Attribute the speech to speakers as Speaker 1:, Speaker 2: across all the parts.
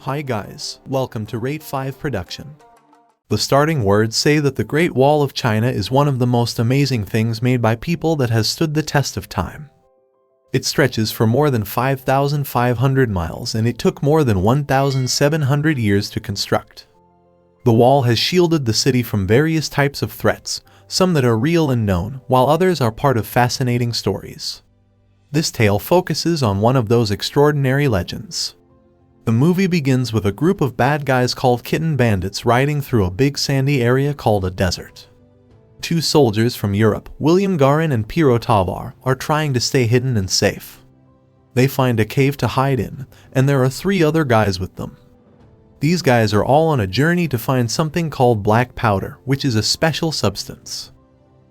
Speaker 1: Hi guys, welcome to Rate 5 Production. The starting words say that the Great Wall of China is one of the most amazing things made by people that has stood the test of time. It stretches for more than 5,500 miles and it took more than 1,700 years to construct. The wall has shielded the city from various types of threats, some that are real and known, while others are part of fascinating stories. This tale focuses on one of those extraordinary legends. The movie begins with a group of bad guys called kitten bandits riding through a big sandy area called a desert. Two soldiers from Europe, William Garin and Piero Tavar, are trying to stay hidden and safe. They find a cave to hide in, and there are three other guys with them. These guys are all on a journey to find something called black powder, which is a special substance.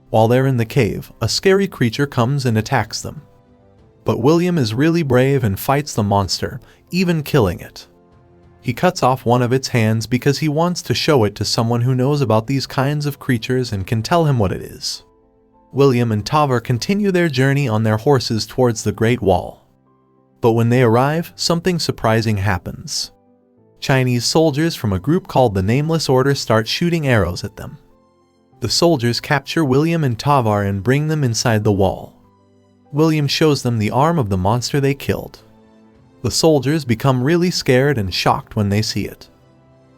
Speaker 1: While they're in the cave, a scary creature comes and attacks them. But William is really brave and fights the monster, even killing it. He cuts off one of its hands because he wants to show it to someone who knows about these kinds of creatures and can tell him what it is. William and Tavar continue their journey on their horses towards the Great Wall. But when they arrive, something surprising happens. Chinese soldiers from a group called the Nameless Order start shooting arrows at them. The soldiers capture William and Tavar and bring them inside the wall. William shows them the arm of the monster they killed. The soldiers become really scared and shocked when they see it.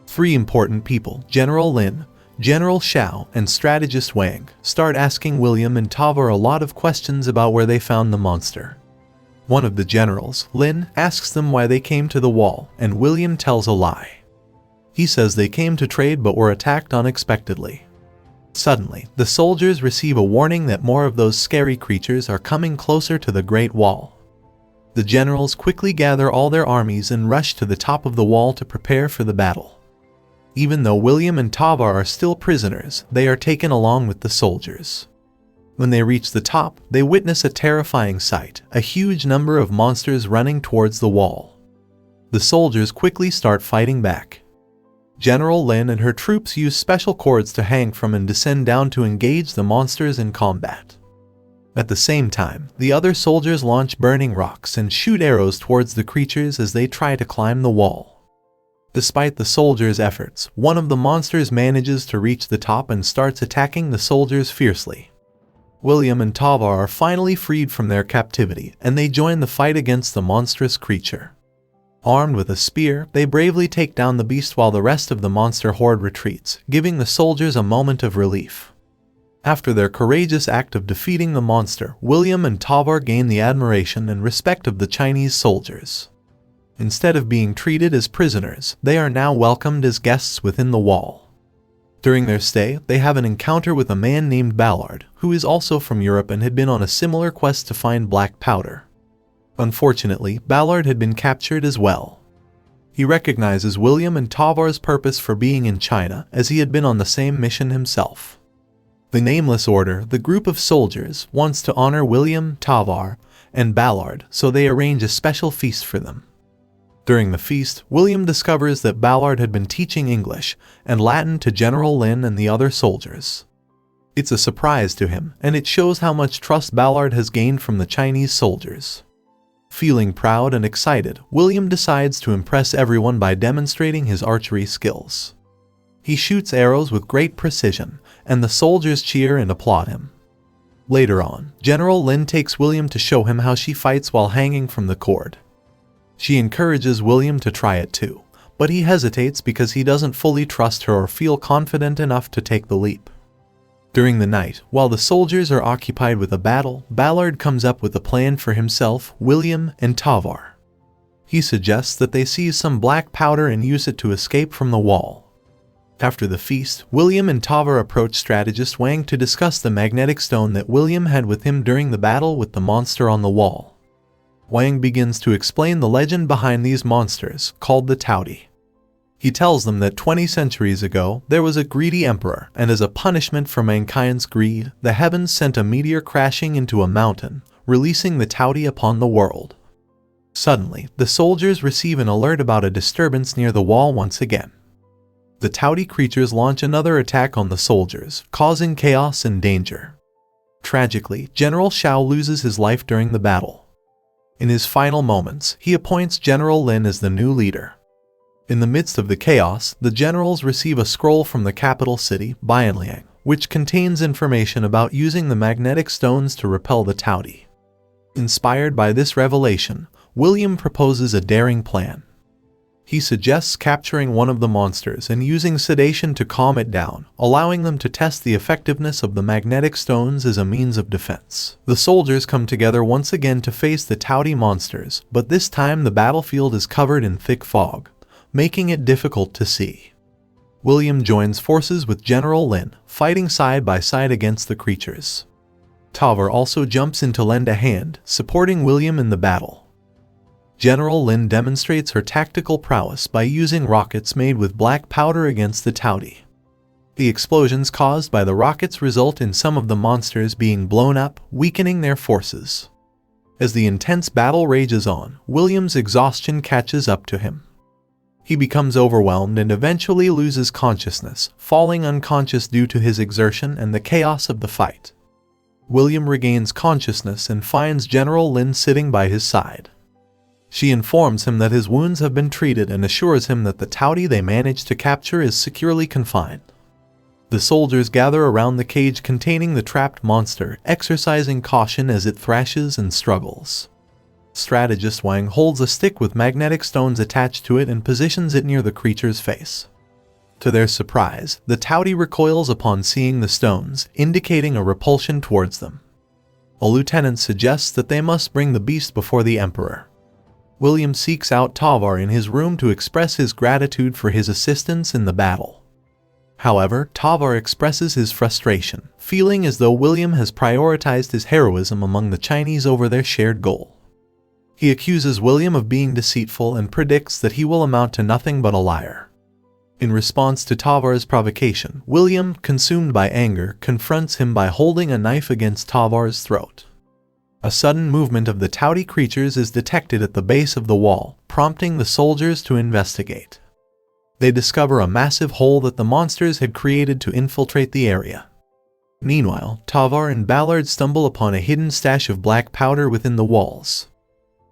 Speaker 1: Three important people, General Lin, General Xiao, and Strategist Wang, start asking William and Tavar a lot of questions about where they found the monster. One of the generals, Lin, asks them why they came to the wall, and William tells a lie. He says they came to trade but were attacked unexpectedly. Suddenly, the soldiers receive a warning that more of those scary creatures are coming closer to the Great Wall. The generals quickly gather all their armies and rush to the top of the wall to prepare for the battle. Even though William and Tavar are still prisoners, they are taken along with the soldiers. When they reach the top, they witness a terrifying sight, a huge number of monsters running towards the wall. The soldiers quickly start fighting back. General Lin and her troops use special cords to hang from and descend down to engage the monsters in combat. At the same time, the other soldiers launch burning rocks and shoot arrows towards the creatures as they try to climb the wall. Despite the soldiers' efforts, one of the monsters manages to reach the top and starts attacking the soldiers fiercely. William and Tavar are finally freed from their captivity, and they join the fight against the monstrous creature. Armed with a spear, they bravely take down the beast while the rest of the monster horde retreats, giving the soldiers a moment of relief. After their courageous act of defeating the monster, William and Tavar gain the admiration and respect of the Chinese soldiers. Instead of being treated as prisoners, they are now welcomed as guests within the wall. During their stay, they have an encounter with a man named Ballard, who is also from Europe and had been on a similar quest to find black powder. Unfortunately, Ballard had been captured as well. He recognizes William and Tavar's purpose for being in China, as he had been on the same mission himself. The Nameless Order, the group of soldiers, wants to honor William, Tavar, and Ballard, so they arrange a special feast for them. During the feast, William discovers that Ballard had been teaching English and Latin to General Lin and the other soldiers. It's a surprise to him, and it shows how much trust Ballard has gained from the Chinese soldiers. Feeling proud and excited, William decides to impress everyone by demonstrating his archery skills. He shoots arrows with great precision, and the soldiers cheer and applaud him. Later on, General Lin takes William to show him how she fights while hanging from the cord. She encourages William to try it too, but he hesitates because he doesn't fully trust her or feel confident enough to take the leap. During the night, while the soldiers are occupied with a battle, Ballard comes up with a plan for himself, William, and Tavar. He suggests that they seize some black powder and use it to escape from the wall. After the feast, William and Tavar approach strategist Wang to discuss the magnetic stone that William had with him during the battle with the monster on the wall. Wang begins to explain the legend behind these monsters, called the Taudi. He tells them that 20 centuries ago, there was a greedy emperor, and as a punishment for mankind's greed, the heavens sent a meteor crashing into a mountain, releasing the Taudi upon the world. Suddenly, the soldiers receive an alert about a disturbance near the wall once again. The Taudi creatures launch another attack on the soldiers, causing chaos and danger. Tragically, General Xiao loses his life during the battle. In his final moments, he appoints General Lin as the new leader. In the midst of the chaos, the generals receive a scroll from the capital city, Betrayal, which contains information about using the magnetic stones to repel the Taudi. Inspired by this revelation, William proposes a daring plan. He suggests capturing one of the monsters and using sedation to calm it down, allowing them to test the effectiveness of the magnetic stones as a means of defense. The soldiers come together once again to face the Taudi monsters, but this time the battlefield is covered in thick fog, making it difficult to see. William joins forces with General Lin, fighting side by side against the creatures. Tavar also jumps in to lend a hand, supporting William in the battle. General Lin demonstrates her tactical prowess by using rockets made with black powder against the Taudi. The explosions caused by the rockets result in some of the monsters being blown up, weakening their forces. As the intense battle rages on, William's exhaustion catches up to him. He becomes overwhelmed and eventually loses consciousness, falling unconscious due to his exertion and the chaos of the fight. William regains consciousness and finds General Lin sitting by his side. She informs him that his wounds have been treated and assures him that the Taudi they managed to capture is securely confined. The soldiers gather around the cage containing the trapped monster, exercising caution as it thrashes and struggles. Strategist Wang holds a stick with magnetic stones attached to it and positions it near the creature's face. To their surprise, the Taudi recoils upon seeing the stones, indicating a repulsion towards them. A lieutenant suggests that they must bring the beast before the emperor. William seeks out Tavar in his room to express his gratitude for his assistance in the battle. However, Tavar expresses his frustration, feeling as though William has prioritized his heroism among the Chinese over their shared goal. He accuses William of being deceitful and predicts that he will amount to nothing but a liar. In response to Tavar's provocation, William, consumed by anger, confronts him by holding a knife against Tavar's throat. A sudden movement of the Taudi creatures is detected at the base of the wall, prompting the soldiers to investigate. They discover a massive hole that the monsters had created to infiltrate the area. Meanwhile, Tavar and Ballard stumble upon a hidden stash of black powder within the walls.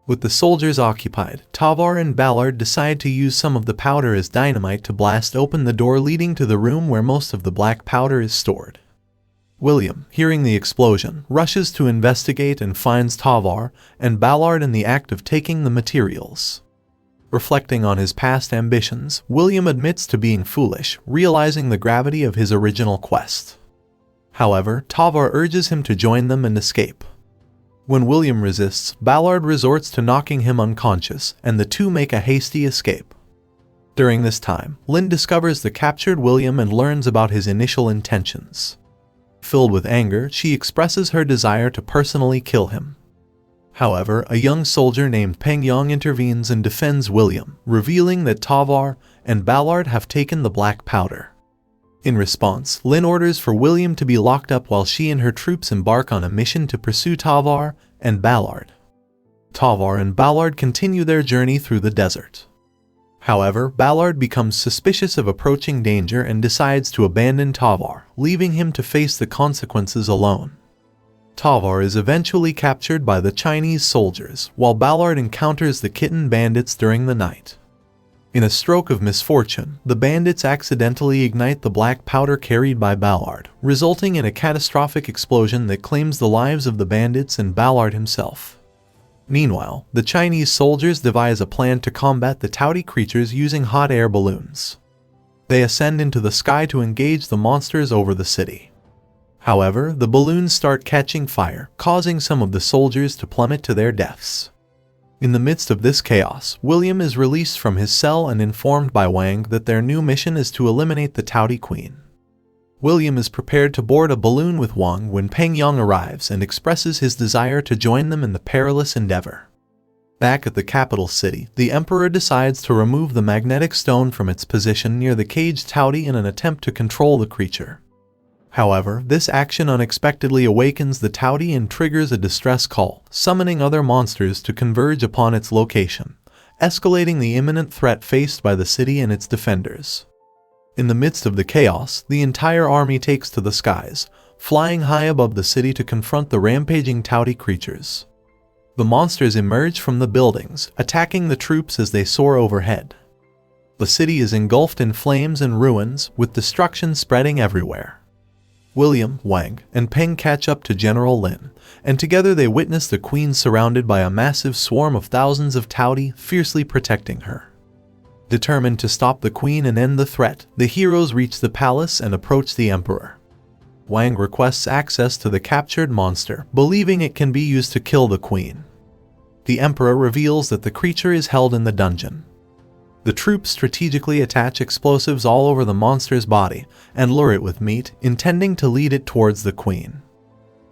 Speaker 1: With the soldiers occupied, Tavar and Ballard decide to use some of the powder as dynamite to blast open the door leading to the room where most of the black powder is stored. William, hearing the explosion, rushes to investigate and finds Tavar and Ballard in the act of taking the materials. Reflecting on his past ambitions, William admits to being foolish, realizing the gravity of his original quest. However, Tavar urges him to join them and escape. When William resists, Ballard resorts to knocking him unconscious, and the two make a hasty escape. During this time, Lynn discovers the captured William and learns about his initial intentions. Filled with anger, she expresses her desire to personally kill him. However, a young soldier named Peng Yang intervenes and defends William, revealing that Tavar and Ballard have taken the black powder. In response, Lin orders for William to be locked up while she and her troops embark on a mission to pursue Tavar and Ballard. Tavar and Ballard continue their journey through the desert. However, Ballard becomes suspicious of approaching danger and decides to abandon Tavar, leaving him to face the consequences alone. Tavar is eventually captured by the Chinese soldiers, while Ballard encounters the kitten bandits during the night. In a stroke of misfortune, the bandits accidentally ignite the black powder carried by Ballard, resulting in a catastrophic explosion that claims the lives of the bandits and Ballard himself. Meanwhile, the Chinese soldiers devise a plan to combat the Taudi creatures using hot air balloons. They ascend into the sky to engage the monsters over the city. However, the balloons start catching fire, causing some of the soldiers to plummet to their deaths. In the midst of this chaos, William is released from his cell and informed by Wang that their new mission is to eliminate the Taudi Queen. William is prepared to board a balloon with Wang when Peng Yang arrives and expresses his desire to join them in the perilous endeavor. Back at the capital city, the Emperor decides to remove the magnetic stone from its position near the caged Taudi in an attempt to control the creature. However, this action unexpectedly awakens the Taudi and triggers a distress call, summoning other monsters to converge upon its location, escalating the imminent threat faced by the city and its defenders. In the midst of the chaos, the entire army takes to the skies, flying high above the city to confront the rampaging Taudi creatures. The monsters emerge from the buildings, attacking the troops as they soar overhead. The city is engulfed in flames and ruins, with destruction spreading everywhere. William, Wang, and Peng catch up to General Lin, and together they witness the queen surrounded by a massive swarm of thousands of Taoti fiercely protecting her. Determined to stop the queen and end the threat, the heroes reach the palace and approach the emperor. Wang requests access to the captured monster, believing it can be used to kill the queen. The emperor reveals that the creature is held in the dungeon. The troops strategically attach explosives all over the monster's body and lure it with meat, intending to lead it towards the queen.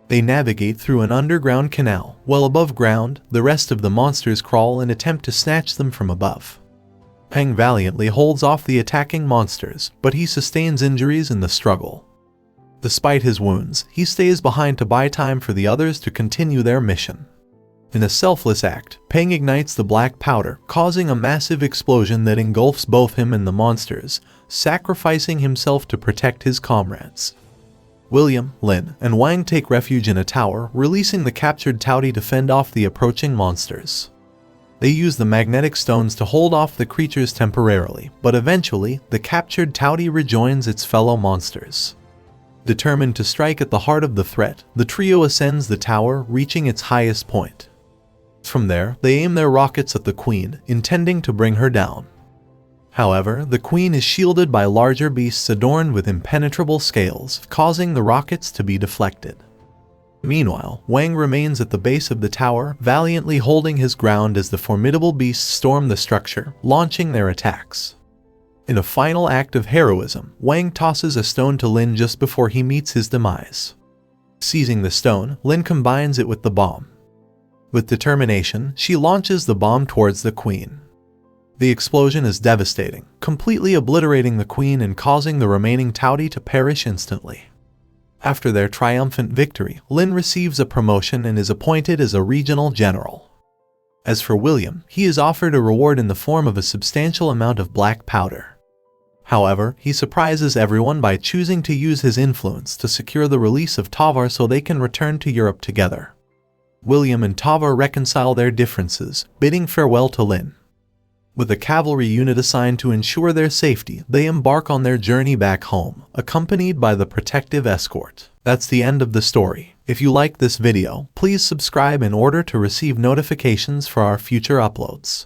Speaker 1: They navigate through an underground canal, while above ground, the rest of the monsters crawl and attempt to snatch them from above. Peng valiantly holds off the attacking monsters, but he sustains injuries in the struggle. Despite his wounds, he stays behind to buy time for the others to continue their mission. In a selfless act, Peng ignites the black powder, causing a massive explosion that engulfs both him and the monsters, sacrificing himself to protect his comrades. William, Lin, and Wang take refuge in a tower, releasing the captured Taoti to fend off the approaching monsters. They use the magnetic stones to hold off the creatures temporarily, but eventually, the captured Taoti rejoins its fellow monsters. Determined to strike at the heart of the threat, the trio ascends the tower, reaching its highest point. From there, they aim their rockets at the queen, intending to bring her down. However, the queen is shielded by larger beasts adorned with impenetrable scales, causing the rockets to be deflected. Meanwhile, Wang remains at the base of the tower, valiantly holding his ground as the formidable beasts storm the structure, launching their attacks. In a final act of heroism, Wang tosses a stone to Lin just before he meets his demise. Seizing the stone, Lin combines it with the bomb. With determination, she launches the bomb towards the queen. The explosion is devastating, completely obliterating the queen and causing the remaining Taoti to perish instantly. After their triumphant victory, Lin receives a promotion and is appointed as a regional general. As for William, he is offered a reward in the form of a substantial amount of black powder. However, he surprises everyone by choosing to use his influence to secure the release of Tavar so they can return to Europe together. William and Tavar reconcile their differences, bidding farewell to Lin. With a cavalry unit assigned to ensure their safety, they embark on their journey back home, accompanied by the protective escort. That's the end of the story. If you like this video, please subscribe in order to receive notifications for our future uploads.